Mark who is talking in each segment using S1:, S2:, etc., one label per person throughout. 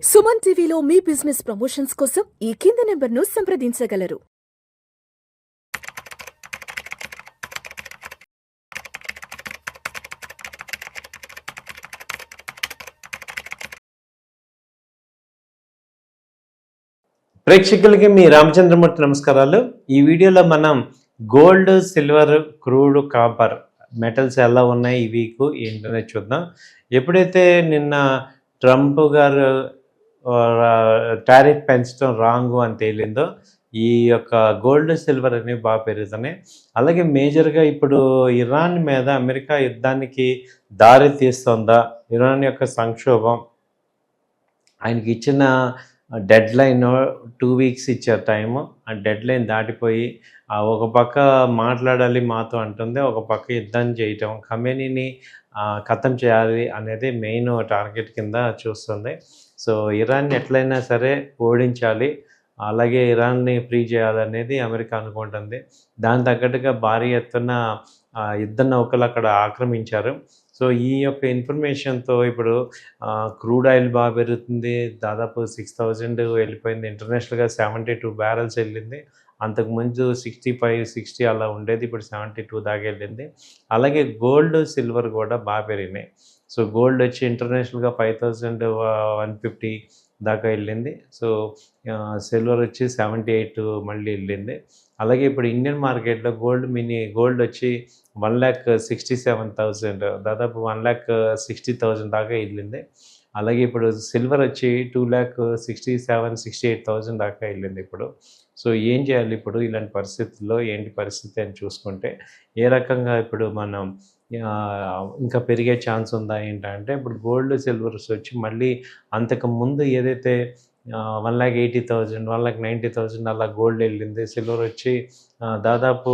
S1: సుమన్ టీవీలో మీ business promotions కోసం ఈ కింది నెంబర్ను సంప్రదించగలరు.
S2: ప్రేక్షకులకి మీ రామచంద్రమూర్తి నమస్కారాలు. ఈ వీడియోలో మనం gold, silver, crude, copper metals ఎలా ఉన్నాయి ఈ వీక్ ఏంటనే చూద్దాం. ఎప్పుడైతే నిన్న ట్రంప్ గారు టారిఫ్ పెంచడం రాంగ్ అని తేలిందో ఈ యొక్క గోల్డ్, సిల్వర్ అనేవి బాగా పెరుగుతున్నాయి. అలాగే మేజర్గా ఇప్పుడు ఇరాన్ మీద అమెరికా యుద్ధానికి దారి తీస్తుందా, ఇరాన్ యొక్క సంక్షోభం, ఆయనకి ఇచ్చిన డెడ్ లైన్ 2 వీక్స్ ఇచ్చారు టైము. ఆ డెడ్ లైన్ దాటిపోయి ఒక పక్క మాట్లాడాలి మాతో అంటుంది, ఒక పక్క యుద్ధం చేయటం, ఖమేనీని ఖతం చేయాలి అనేది మెయిన్ టార్గెట్ కింద చూస్తుంది. సో ఇరాన్ని ఎట్లయినా సరే ఓడించాలి, అలాగే ఇరాన్ని ఫ్రీ చేయాలనేది అమెరికా అనుకుంటుంది. దాని తగ్గట్టుగా భారీ ఎత్తున యుద్ధ నౌకలు అక్కడ ఆక్రమించారు. సో ఈ యొక్క ఇన్ఫర్మేషన్తో ఇప్పుడు క్రూడ్ ఆయిల్ బాగా పెరుగుతుంది, దాదాపు 6,000 వెళ్ళిపోయింది. ఇంటర్నేషనల్గా 72 బ్యారెల్స్ వెళ్ళింది. అంతకుముందు 65-60 అలా ఉండేది, ఇప్పుడు 72 దాకా వెళ్ళింది. అలాగే గోల్డ్, సిల్వర్ కూడా బాగా పెరిగినాయి. సో గోల్డ్ వచ్చి ఇంటర్నేషనల్గా 5,150 దాకా వెళ్ళింది. సో సిల్వర్ వచ్చి 78 మళ్ళీ వెళ్ళింది. అలాగే ఇప్పుడు ఇండియన్ మార్కెట్లో గోల్డ్ వచ్చి 1,67,000, దాదాపు 1,60,000 దాకా వెళ్ళింది. అలాగే ఇప్పుడు సిల్వర్ వచ్చి 2,67,000-68,000 దాకా వెళ్ళింది ఇప్పుడు. సో ఏం చేయాలి ఇప్పుడు ఇలాంటి పరిస్థితుల్లో, ఏంటి పరిస్థితి అని చూసుకుంటే ఏ రకంగా ఇప్పుడు మనం ఇంకా పెరిగే ఛాన్స్ ఉందా ఏంటంటే, ఇప్పుడు గోల్డ్, సిల్వర్స్ వచ్చి మళ్ళీ అంతకు ముందు ఏదైతే 1,80,000, 1,90,000 అలా గోల్డ్ వెళ్ళింది. సిల్వర్ వచ్చి దాదాపు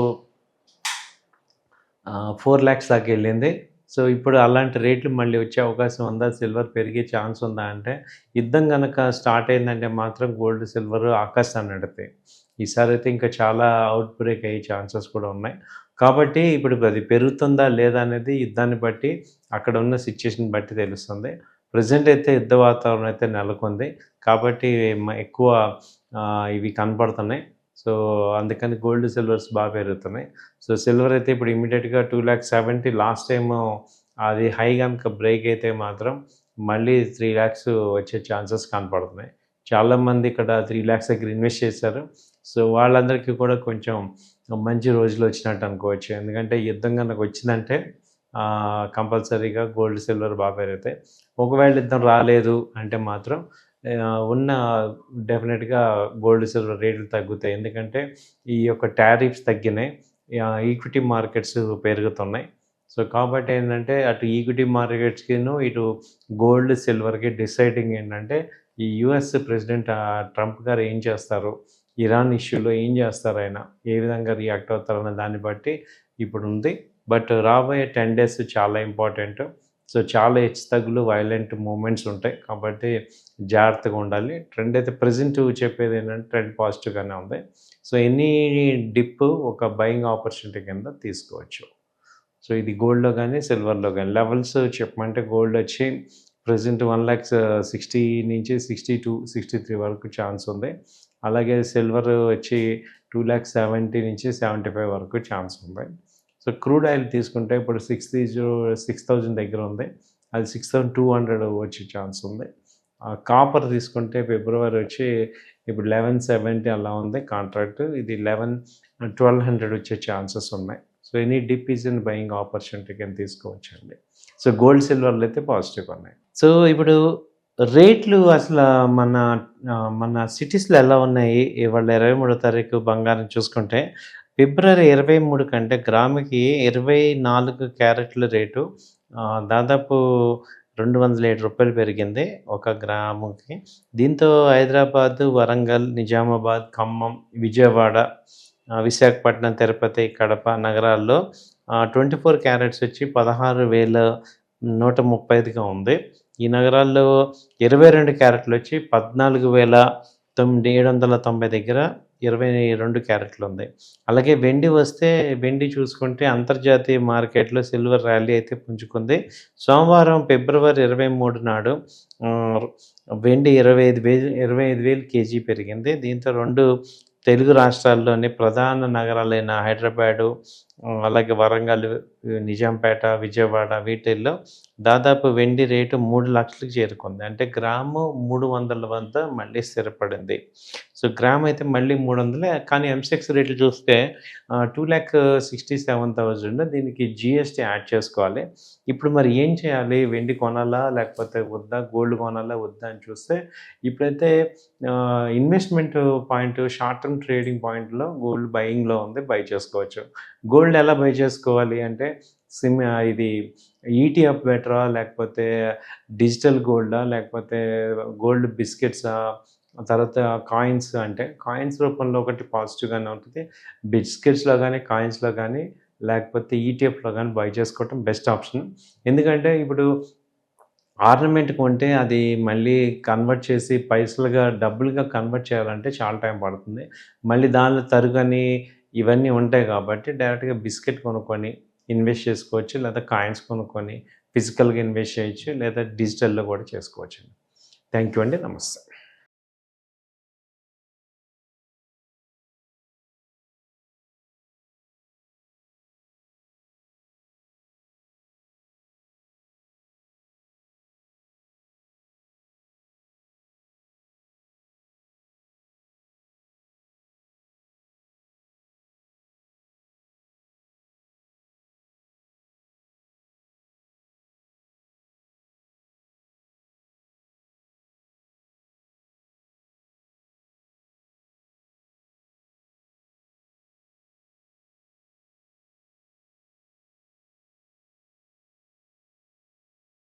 S2: 4 lakhs దాకా వెళ్ళింది. సో ఇప్పుడు అలాంటి రేట్లు మళ్ళీ వచ్చే అవకాశం ఉందా, సిల్వర్ పెరిగే ఛాన్స్ ఉందా అంటే, యుద్ధం కనుక స్టార్ట్ అయిందంటే మాత్రం గోల్డ్, సిల్వర్ ఆకాశాన్ని నడుతాయి. ఈసారి అయితే ఇంకా చాలా అవుట్ బ్రేక్ అయ్యే ఛాన్సెస్ కూడా ఉన్నాయి. కాబట్టి ఇప్పుడు అది పెరుగుతుందా లేదా అనేది యుద్ధాన్ని బట్టి, అక్కడ ఉన్న సిచ్యుయేషన్ బట్టి తెలుస్తుంది. ప్రజెంట్ అయితే యుద్ధ వాతావరణం అయితే నెలకొంది, కాబట్టి ఎక్కువ ఇవి కనపడుతున్నాయి. సో అందుకని గోల్డ్, సిల్వర్స్ బాగా పెరుగుతున్నాయి. సో సిల్వర్ అయితే ఇప్పుడు ఇమీడియట్గా 2,70,000 లాస్ట్ టైము అది హై కనుక బ్రేక్ అయితే మాత్రం మళ్ళీ 3 lakhs వచ్చే ఛాన్సెస్ కనపడుతున్నాయి. చాలామంది ఇక్కడ 3 lakhs దగ్గర ఇన్వెస్ట్ చేశారు. సో వాళ్ళందరికీ కూడా కొంచెం మంచి రోజులు వచ్చినట్టు అనుకోవచ్చు. ఎందుకంటే యుద్ధం కనుక వచ్చిందంటే కంపల్సరీగా గోల్డ్, సిల్వర్ బాగా పెరుగుతాయి. ఒకవేళ యుద్ధం రాలేదు అంటే మాత్రం డెఫినెట్గా గోల్డ్, సిల్వర్ రేట్లు తగ్గుతాయి. ఎందుకంటే ఈ యొక్క టారిఫ్స్ తగ్గినాయి, ఈక్విటీ మార్కెట్స్ పెరుగుతున్నాయి. సో కాబట్టి ఏంటంటే అటు ఈక్విటీ మార్కెట్స్కిను ఇటు గోల్డ్, సిల్వర్కి డిసైడింగ్ ఏంటంటే ఈ యుఎస్ ప్రెసిడెంట్ ట్రంప్ గారు ఏం చేస్తారు, ఇరాన్ ఇష్యూలో ఏం చేస్తారు, ఆయన ఏ విధంగా రియాక్ట్ అవుతారన్న దాన్ని బట్టి ఇప్పుడు ఉంది. బట్ రాబోయే 10 days చాలా ఇంపార్టెంట్. సో చాలా హెచ్చుతగ్గులు, వైలెంట్ మూమెంట్స్ ఉంటాయి. కాబట్టి జాగ్రత్తగా ఉండాలి. ట్రెండ్ అయితే ప్రజెంట్ చెప్పేది ఏంటంటే ట్రెండ్ పాజిటివ్గానే ఉంది. సో ఎనీ డిప్ ఒక బయింగ్ ఆపర్చునిటీ కింద తీసుకోవచ్చు. సో ఇది గోల్డ్లో కానీ సిల్వర్లో కానీ లెవెల్స్ చెప్పమంటే గోల్డ్ వచ్చి ప్రజెంట్ 1,60,000 నుంచి 62-63 వరకు ఛాన్స్ ఉంది. అలాగే సిల్వర్ వచ్చి 2,70,000 నుంచి 75 వరకు ఛాన్స్ ఉంది. సో క్రూడ్ ఆయిల్ తీసుకుంటే ఇప్పుడు 6,000 దగ్గర ఉంది, అది 6,200 వచ్చే ఛాన్స్ ఉంది. కాపర్ తీసుకుంటే ఫిబ్రవరి వచ్చి ఇప్పుడు 1,170 అలా ఉంది కాంట్రాక్ట్, ఇది 1,1200 వచ్చే ఛాన్సెస్ ఉన్నాయి. So any dip is in buying opportunity కింద తీసుకోవచ్చండి. సో గోల్డ్, సిల్వర్లు అయితే పాజిటివ్గా ఉన్నాయి. సో ఇప్పుడు రేట్లు అసలు మన సిటీస్లో ఎలా ఉన్నాయి, ఇవాళ 23వ తారీఖు బంగారం చూసుకుంటే ఫిబ్రవరి 23 కంటే గ్రాముకి 24 క్యారెట్ల రేటు దాదాపు 207 రూపాయలు పెరిగింది ఒక గ్రాముకి. దీంతో హైదరాబాద్, వరంగల్, నిజామాబాద్, ఖమ్మం, విజయవాడ, విశాఖపట్నం, తిరుపతి, కడప నగరాల్లో 24 క్యారెట్స్ వచ్చి 16,135గా ఉంది. ఈ నగరాల్లో 22 క్యారెట్లు వచ్చి 14,790 దగ్గర 22 క్యారెట్లు ఉంది. అలాగే వెండి వస్తే వెండి చూసుకుంటే అంతర్జాతీయ మార్కెట్‌లో సిల్వర్ ర్యాలీ అయితే పుంజుకుంది. సోమవారం ఫిబ్రవరి 23 నాడు ఆహ్, వెండి 25,000 కేజీ పెరిగింది. దీంతో 2 తెలుగు రాష్ట్రాల్లోని ప్రధాన నగరాలైన హైదరాబాదు, అలాగే వరంగల్, నిజాంపేట, విజయవాడ వీటిల్లో దాదాపు వెండి రేటు 3,00,000కి చేరుకుంది. అంటే గ్రాము 300 వద్ద మళ్ళీ స్థిరపడింది. సో, గ్రామ్ అయితే మళ్ళీ 300 కానీ ఎంసెక్స్ రేట్లు చూస్తే 2,67,000 దీనికి జీఎస్టీ యాడ్ చేసుకోవాలి. ఇప్పుడు మరి ఏం చేయాలి? వెండి కొనాలా? లేకపోతే వద్దా? గోల్డ్ కొనాలా? వద్దా? అని చూస్తే ఇప్పుడైతే investment point short term trading పాయింట్‌లో గోల్డ్ బయింగ్‌లో ఉంది. బై చేసుకోవచ్చు. గోల్డ్ ఎలా బై చేసుకోవాలి అంటే ఇది ఈటీఎఫ్ బెటరా? లేకపోతే డిజిటల్ గోల్డా? లేకపోతే గోల్డ్ బిస్కెట్సా? తర్వాత కాయిన్స్ అంటే కాయిన్స్ రూపంలో ఒకటి పాజిటివ్‌గానే ఉంటుంది. బిస్కెట్స్‌లో గానీ, కాయిన్స్‌లో గానీ లేకపోతే ఈటీఎఫ్‌లో గానీ బై చేసుకోవటం బెస్ట్ ఆప్షన్. ఎందుకంటే ఇప్పుడు ఆర్నమెంట్ కొంటే అది మళ్ళీ కన్వర్ట్ చేసి పైసలుగా డబ్బులుగా కన్వర్ట్ చేయాలంటే చాలా టైం పడుతుంది. మళ్ళీ దానిలో తరుగని ఇవన్నీ ఉంటాయి కాబట్టి డైరెక్ట్‌గా బిస్కెట్ కొనుక్కొని ఇన్వెస్ట్ చేసుకోవచ్చు. లేదా కాయిన్స్ కొనుక్కొని ఫిజికల్‌గా ఇన్వెస్ట్ చేయొచ్చు. లేదా డిజిటల్‌లో కూడా చేసుకోవచ్చండి. థ్యాంక్ యూ అండి. నమస్తే.